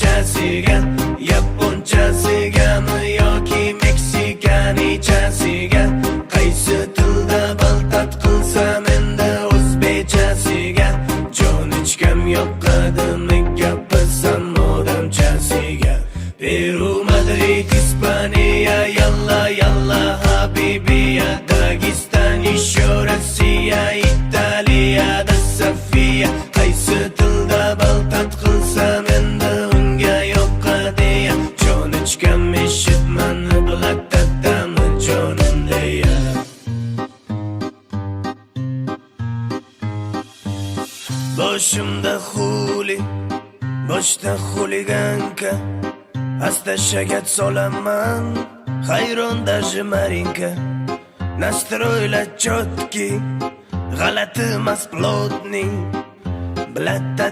Fransuzchasiga, yaponchasigami yoki meksikanichasiga, qaysi tilda baltat qilsam endi o'zbekchasiga, jon ichkam yoqadimi gapirsam odamchasiga. Peru, Madrid, Ispaniya, yalla yalla habibiya, Dagestan, еще Rossiya, Italiyada Sofiya, qaysi tilda baltat qilsam endi unga yoqadiya, jon ichkam eshitmani bilatadami jonim deya. Boshimda xuli, boshda xuliganka, asta shagat solaman, hayron даже Marinka. Nastroylar chotki, g'alati mas plotning, blatta